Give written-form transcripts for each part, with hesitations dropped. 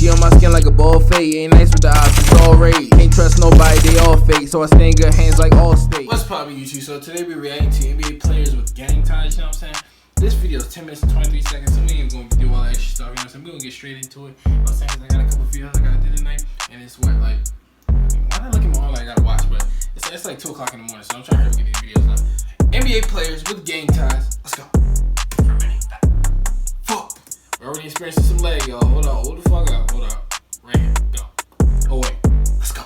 She on my skin like a ball fade. Ain't nice with the ops, it's all raid. Can't trust nobody, they all fake. So I stay in good hands like Allstate. What's poppin' YouTube? So today we're reacting to NBA players with gang ties, you know what I'm saying? This video is 10 minutes and 23 seconds, so we ain't gonna do all that extra stuff, you know what I'm saying? We're gonna get straight into it. You know what I'm saying? I got a couple videos I gotta do tonight, and it's what, like, why did I look at my phone like I gotta watch? But it's like 2 o'clock in the morning, so I'm trying to hurry get these videos up. NBA players with gang ties. Let's go. Fuck. We're already experiencing some leg, y'all. Hold on, hold the fuck up. Hold up. Right here. Go. Oh, wait. Let's go.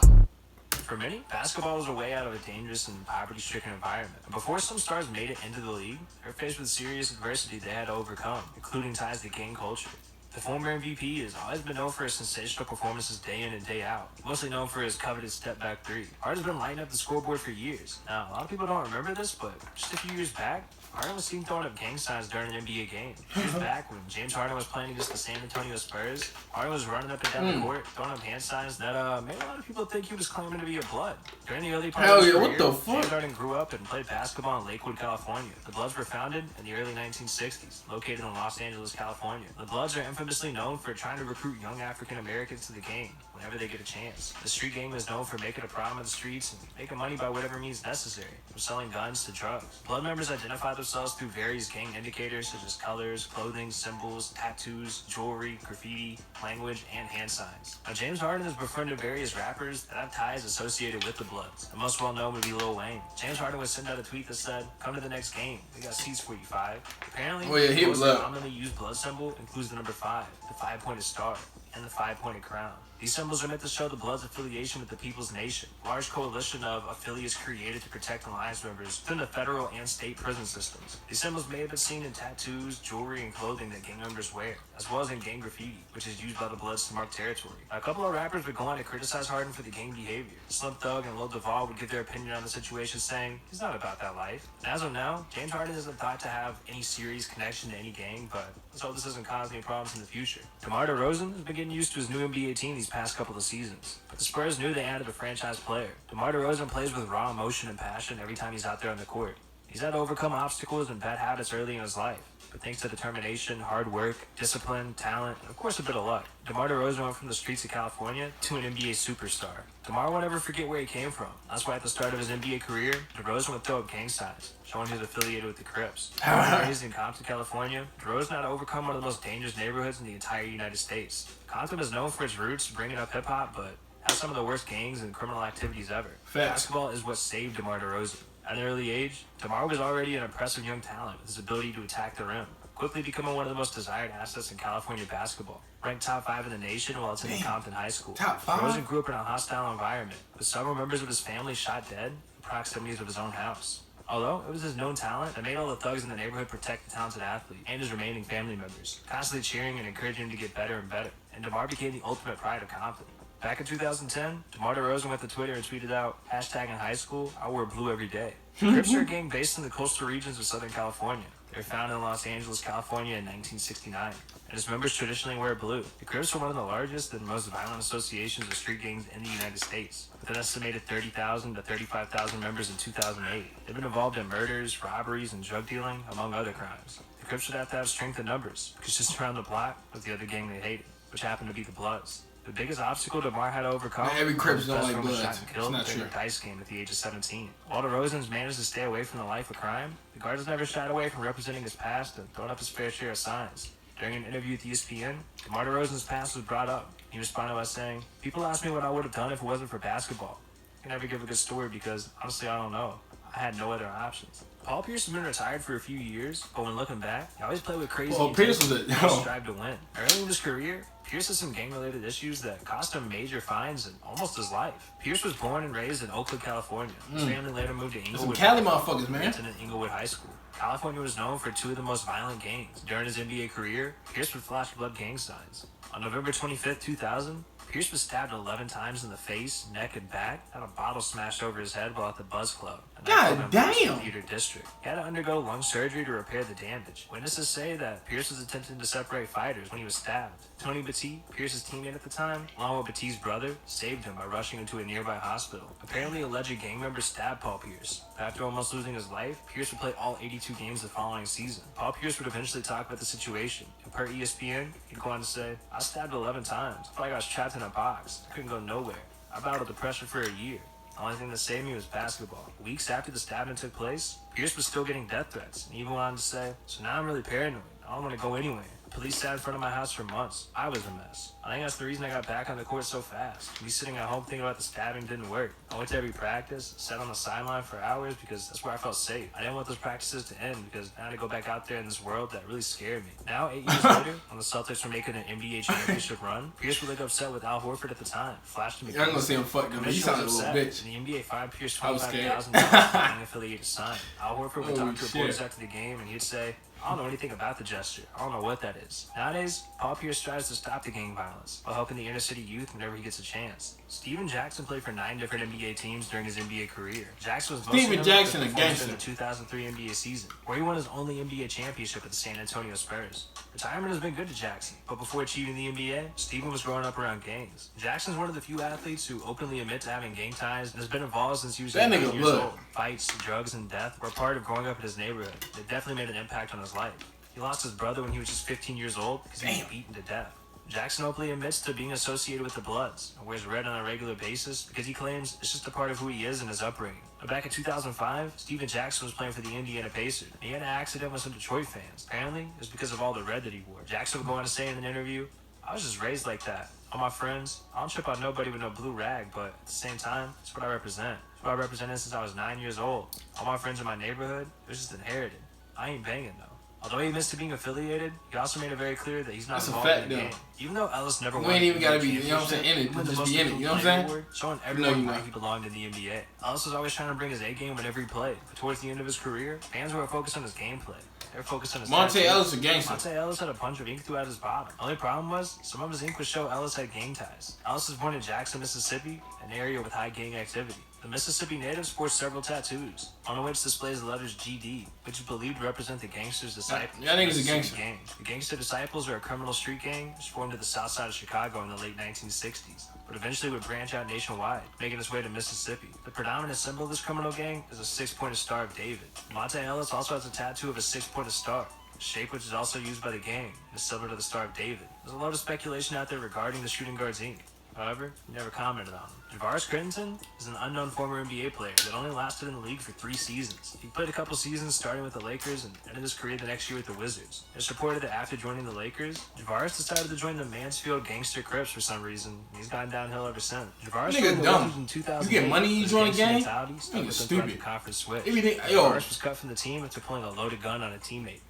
For many, basketball was a way out of a dangerous and poverty-stricken environment. And before some stars made it into the league, they were faced with serious adversity they had to overcome, including ties to gang culture. The former MVP has always been known for his sensational performances day in and day out, mostly known for his coveted step-back three. Hart has been lighting up the scoreboard for years. Now, a lot of people don't remember this, but just a few years back, Harden was seen throwing up gang signs during an NBA game. Years back, when James Harden was playing against the San Antonio Spurs, Harden was running up and down the court, throwing up hand signs that made a lot of people think he was claiming to be a blood. During the early part of his career, what the fuck? James Harden grew up and played basketball in Lakewood, California. The Bloods were founded in the early 1960s, located in Los Angeles, California. The Bloods are infamously known for trying to recruit young African Americans to the game whenever they get a chance. The street gang is known for making a problem in the streets and making money by whatever means necessary, from selling guns to drugs. Blood members identify themselves through various gang indicators such as colors, clothing, symbols, tattoos, jewelry, graffiti, language, and hand signs. Now, James Harden is befriended various rappers that have ties associated with the Bloods. The most well-known would be Lil Wayne. James Harden would send out a tweet that said, "Come to the next game. We got seats for you, 5." Apparently, the most commonly used blood symbol includes the number 5, the 5-pointed star, and the 5-pointed crown. These symbols are meant to show the Bloods' affiliation with the People's Nation, a large coalition of affiliates created to protect alliance members within the federal and state prison systems. These symbols may have been seen in tattoos, jewelry, and clothing that gang members wear, as well as in gang graffiti, which is used by the Bloods to mark territory. A couple of rappers would go on to criticize Harden for the gang behavior. Slim Thug and Lil Duval would give their opinion on the situation, saying, "He's not about that life." And as of now, James Harden isn't thought to have any serious connection to any gang, but let's hope this doesn't cause any problems in the future. DeMar DeRozan has been getting used to his new NBA team these past couple of seasons, but the Spurs knew they added a franchise player. DeMar DeRozan plays with raw emotion and passion every time he's out there on the court. He's had to overcome obstacles and bad habits early in his life, but thanks to determination, hard work, discipline, talent, and of course a bit of luck, DeMar DeRozan went from the streets of California to an NBA superstar. DeMar won't ever forget where he came from. That's why at the start of his NBA career, DeRozan would throw up gang signs, showing he was affiliated with the Crips. Raised in Compton, California, DeRozan had to overcome one of the most dangerous neighborhoods in the entire United States. Compton is known for its roots bringing up hip-hop, but has some of the worst gangs and criminal activities ever. Basketball is what saved DeMar DeRozan. At an early age, DeMar was already an impressive young talent with his ability to attack the rim, quickly becoming one of the most desired assets in California basketball. Ranked top 5 in the nation while attending Compton High School, DeRozan grew up in a hostile environment, with several members of his family shot dead in proximities of his own house. Although it was his known talent that made all the thugs in the neighborhood protect the talented athlete and his remaining family members, constantly cheering and encouraging him to get better and better, and DeMar became the ultimate pride of Compton. Back in 2010, DeMar DeRozan went to Twitter and tweeted out, "Hashtag in high school, I wore blue every day." The Crips are a gang based in the coastal regions of Southern California. They were founded in Los Angeles, California in 1969, and its members traditionally wear blue. The Crips were one of the largest and most violent associations of street gangs in the United States, with an estimated 30,000 to 35,000 members in 2008. They've been involved in murders, robberies, and drug dealing, among other crimes. The Crips would have to have strength in numbers, because just around the block was the other gang they hated, which happened to be the Bloods. The biggest obstacle DeMar had to overcome every Crips don't like was Bloods. shot and killed during a dice game at the age of 17. While DeRozan's managed to stay away from the life of crime, the guard has never shied away from representing his past and throwing up his fair share of signs. During an interview with ESPN, DeMar DeRozan's past was brought up. He responded by saying, "People ask me what I would have done if it wasn't for basketball. I can never give a good story because, honestly, I don't know. I had no other options." Paul Pierce has been retired for a few years, but when looking back, he always played with crazy Pierce was strive to win. Early in his career, Pierce had some gang-related issues that cost him major fines and almost his life. Pierce was born and raised in Oakland, California. His family later moved to Inglewood. Some Cali motherfuckers, man. Attended Inglewood High School. California was known for 2 of the most violent gangs. During his NBA career, Pierce would flash blood gang signs. On November 25th, 2000, Pierce was stabbed 11 times in the face, neck, and back, had a bottle smashed over his head while at the Buzz Club. God damn! Theater District. He had to undergo lung surgery to repair the damage. Witnesses say that Pierce was attempting to separate fighters when he was stabbed. Tony Batiste, Pierce's teammate at the time, along with Batiste's brother, saved him by rushing him to a nearby hospital. Apparently, alleged gang members stabbed Paul Pierce. After almost losing his life, Pierce would play all 82 games the following season. Paul Pierce would eventually talk about the situation, and per ESPN, he'd go on to say, "I stabbed 11 times. I felt like I was trapped in a box. I couldn't go nowhere. I battled depression for a year. The only thing that saved me was basketball." Weeks after the stabbing took place, Pierce was still getting death threats, and even went on to say, "So now I'm really paranoid. I don't want to go anywhere. Police sat in front of my house for months. I was a mess. I think that's the reason I got back on the court so fast. Me sitting at home thinking about the stabbing didn't work. I went to every practice, sat on the sideline for hours because that's where I felt safe. I didn't want those practices to end because I had to go back out there in this world that really scared me." Now, 8 years later, when the Celtics were making an NBA championship run, Pierce would look upset with Al Horford at the time. Flashed him. I'm gonna say I'm fucked up. He sounded a little bitch. And the NBA fined Pierce I was scared. $25,000 for being affiliated to sign. Al Horford would talk to shit. reporters after the game, and he'd say, "I don't know anything about the gesture. I don't know what that is." Nowadays, Paul Pierce tries to stop the gang violence while helping the inner city youth whenever he gets a chance. Steven Jackson played for 9 different NBA teams during his NBA career. Jackson was most Steven Jackson, a gangster. in the 2003 NBA season, where he won his only NBA championship with the San Antonio Spurs. Retirement has been good to Jackson, but before achieving the NBA, Steven was growing up around gangs. Jackson's one of the few athletes who openly admit to having gang ties and has been involved since he was 18 years old. Fights, drugs, and death were part of growing up in his neighborhood. It definitely made an impact on his life. He lost his brother when he was just 15 years old because he was beaten to death. Jackson openly admits to being associated with the Bloods and wears red on a regular basis because he claims it's just a part of who he is and his upbringing. But back in 2005, Steven Jackson was playing for the Indiana Pacers, and he had an accident with some Detroit fans. Apparently, it was because of all the red that he wore. Jackson would go on to say in an interview, "I was just raised like that. All my friends, I don't trip on nobody with no blue rag, but at the same time, it's what I represent. It's what I represented since I was 9 years old. All my friends in my neighborhood, it was just inherited. I ain't banging though." Although he admits to being affiliated, he also made it very clear that he's not involved in the game. Even though Ellis never won, you ain't even gotta be, you know what I'm saying, in it. Just be in it, you know what I'm saying? Showing everyone why he belonged in the NBA. Ellis was always trying to bring his A game whenever he played, but towards the end of his career, fans were focused on his gameplay. They were focused on his Monte Ellis a gangster. Monte Ellis had a bunch of ink throughout his bottom. The only problem was, some of his ink would show Ellis had gang ties. Ellis was born in Jackson, Mississippi, an area with high gang activity. The Mississippi native sports several tattoos, one of which displays the letters GD, which is believed to represent the gangster's disciples. Yeah, I think he's a gangster. The Gangster Disciples are a criminal street gang which formed to the south side of Chicago in the late 1960s, but eventually would branch out nationwide, making its way to Mississippi. The predominant symbol of this criminal gang is a 6-pointed Star of David. Monte Ellis also has a tattoo of a 6-pointed star, a shape which is also used by the gang, and is similar to the Star of David. There's a lot of speculation out there regarding the shooting guard's ink. However, he never commented on him. Javaris Crittenton is an unknown former NBA player that only lasted in the league for 3 seasons. He played a couple seasons starting with the Lakers and ended his career the next year with the Wizards. It's reported that after joining the Lakers, Javaris decided to join the Mansfield Gangster Crips for some reason, and he's gone downhill ever since. Javaris Nigga dumb. You get money, you join a gang? Nigga stupid. Conference switch. Javaris was cut from the team after pulling a loaded gun on a teammate.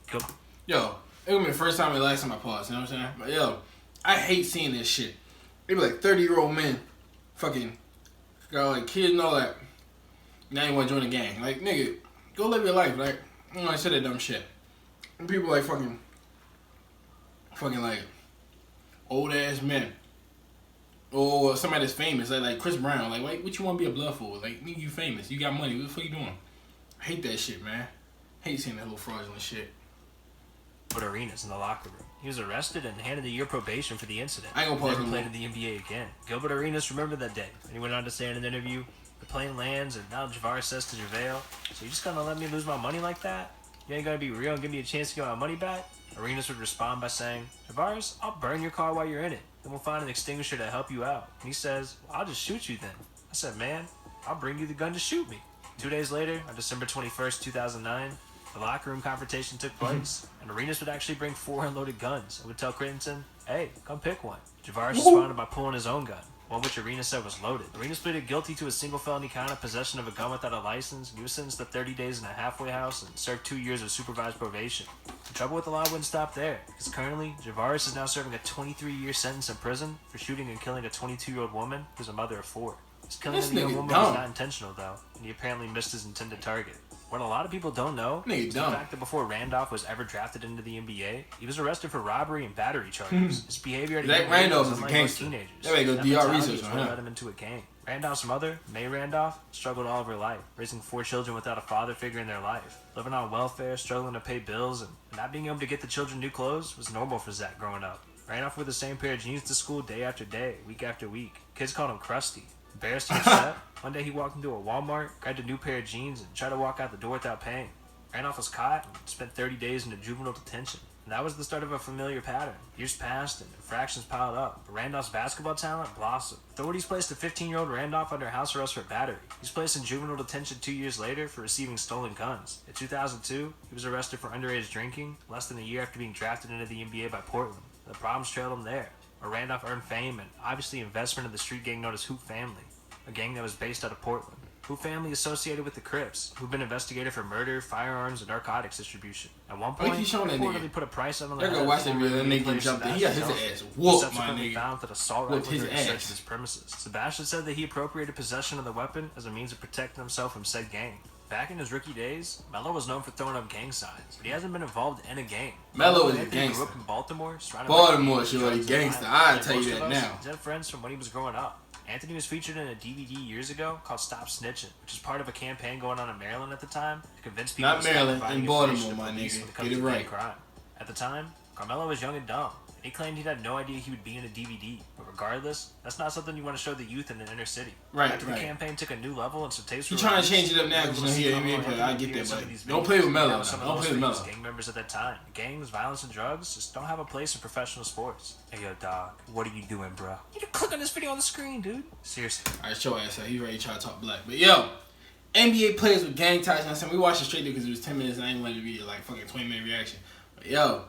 Yo, it was my first time and last time I paused, you know what I'm saying? But yo, I hate seeing this shit. They be like 30-year-old men, fucking, got like kids and all that. Now you want to join a gang. Like, nigga, go live your life. Like, you know, I said that dumb shit. And people like fucking like, old-ass men. Or somebody that's famous, like Chris Brown. Like, what you want to be a blood for? Like, nigga, you famous. You got money. What the fuck you doing? I hate that shit, man. I hate seeing that little fraudulent shit. But Arenas in the locker room. He was arrested and handed a year probation for the incident. I ain't gonna pause Never played in the NBA again. Gilbert Arenas remembered that day, and he went on to say in an interview, "The plane lands, and now Javaris says to JaVale, 'So you just gonna let me lose my money like that? You ain't gonna be real and give me a chance to get my money back?' Arenas would respond by saying, 'Javaris, I'll burn your car while you're in it. Then we'll find an extinguisher to help you out.' And he says, 'Well, I'll just shoot you then.' I said, 'Man, I'll bring you the gun to shoot me.' 2 days later, on December 21st, 2009, the locker room confrontation took place, and Arenas would actually bring 4 unloaded guns and would tell Crittenton, 'Hey, come pick one.' Javaris responded by pulling his own gun, one which Arenas said was loaded. Arenas pleaded guilty to a single felony count of possession of a gun without a license. He was sentenced to 30 days in a halfway house and served 2 years of supervised probation. The trouble with the law wouldn't stop there, because currently, Javaris is now serving a 23-year sentence in prison for shooting and killing a 22-year-old woman who's a mother of 4. His killing This of the young nigga woman dumb. was not intentional, though, and he apparently missed his intended target. What a lot of people don't know Nigga is the dumb. fact that before Randolph was ever drafted into the NBA, he was arrested for robbery and battery charges. His behavior at a Zach young age Randolph was is a unlike most gangster. teenagers. That way go That DR mentality research is on what him. led him into a gang. Randolph's mother, May Randolph, struggled all of her life, raising 4 children without a father figure in their life. Living on welfare, struggling to pay bills, and not being able to get the children new clothes was normal for Zach growing up. Randolph wore the same pair of jeans to school day after day, week after week. Kids called him Krusty. Embarrassed and upset, one day he walked into a Walmart, grabbed a new pair of jeans, and tried to walk out the door without paying. Randolph was caught and spent 30 days in juvenile detention. And that was the start of a familiar pattern. Years passed and infractions piled up, but Randolph's basketball talent blossomed. Authorities placed a 15-year-old Randolph under house arrest for battery. He was placed in juvenile detention 2 years later for receiving stolen guns. In 2002, he was arrested for underage drinking, less than a year after being drafted into the NBA by Portland. The problems trailed him there, where Randolph earned fame and obviously investment in the street gang known as Hoop Family, a gang that was based out of Portland. Hoop Family associated with the Crips, who've been investigated for murder, firearms, and narcotics distribution. At one point, Why keep showing that they nigga? reportedly put a price on the Y'all go watch that video. That nigga jumped in. He got his ass whooped, my subsequently nigga. found that assault Whooped rifle his during a search ass. of his premises. Sebastian said that he appropriated possession of the weapon as a means of protecting himself from said gang. Back in his rookie days, Melo was known for throwing up gang signs, but he hasn't been involved in a gang. Melo is a Anthony gangster. grew up in Baltimore, surrounded Baltimore, by shorty, drugs and gangster. violence. I'll Like tell you most that of us, now. He's had friends from when he was growing up. Anthony was featured in a DVD years ago called Stop Snitching, which is part of a campaign going on in Maryland at the time to convince people Not to stop Maryland, providing in information Baltimore, to my police nigga. when it comes Get it to gang right. crime. At the time, Carmelo was young and dumb. He claimed he'd had no idea he would be in a DVD, but regardless, that's not something you want to show the youth in the inner city. Right, After right. the campaign took a new level and some tapes He were trying to released, change it up now we were because able you to know he see an NBA Carmelo player. I appear get in that, some but of these don't videos. play with Melo That now. was some of Don't the play with most Melo. famous gang members at that time. Gangs, violence, and drugs just don't have a place in professional sports. Hey yo, dog, what are you doing, bro? You need to click on this video on the screen, dude. Seriously. Alright, show ass out. He ready to try to talk black. But yo, NBA players with gang ties. You know what I'm saying? We watched it straight there because it was 10 minutes and I ain't wanted to be like fucking 20-minute reaction. But yo,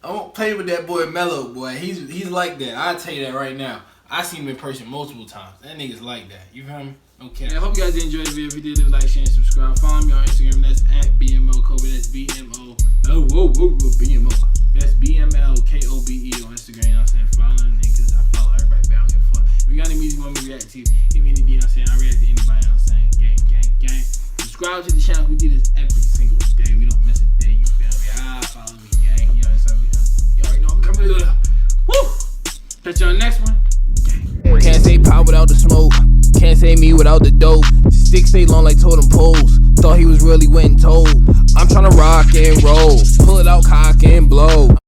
I won't play with that boy Melo, boy. He's like that. I'll tell you that right now. I seen him in person multiple times. That nigga's like that. You feel me? Okay. Yeah, I hope you guys did enjoy the video. If you did, leave a like, share, and subscribe. Follow me on Instagram. That's at BMO Kobe. That's BMO. BMO. That's BMLKOBE on Instagram. You know what I'm saying? Follow me because I follow everybody. But I don't give a fuck. If you got any music you want me to react to, hit me in the DM. You know what I'm saying? I react to anybody. You know what I'm saying? Gang. Subscribe to the channel. We do this every single day. We don't miss a day. You feel me? Follow me, gang. You know what I'm saying? You already know I'm coming to the. Woo! Catch you on the next one. Can't say pop without the smoke. Can't say me without the dope. Sticks stay long like totem poles. Thought he was really went and told. I'm tryna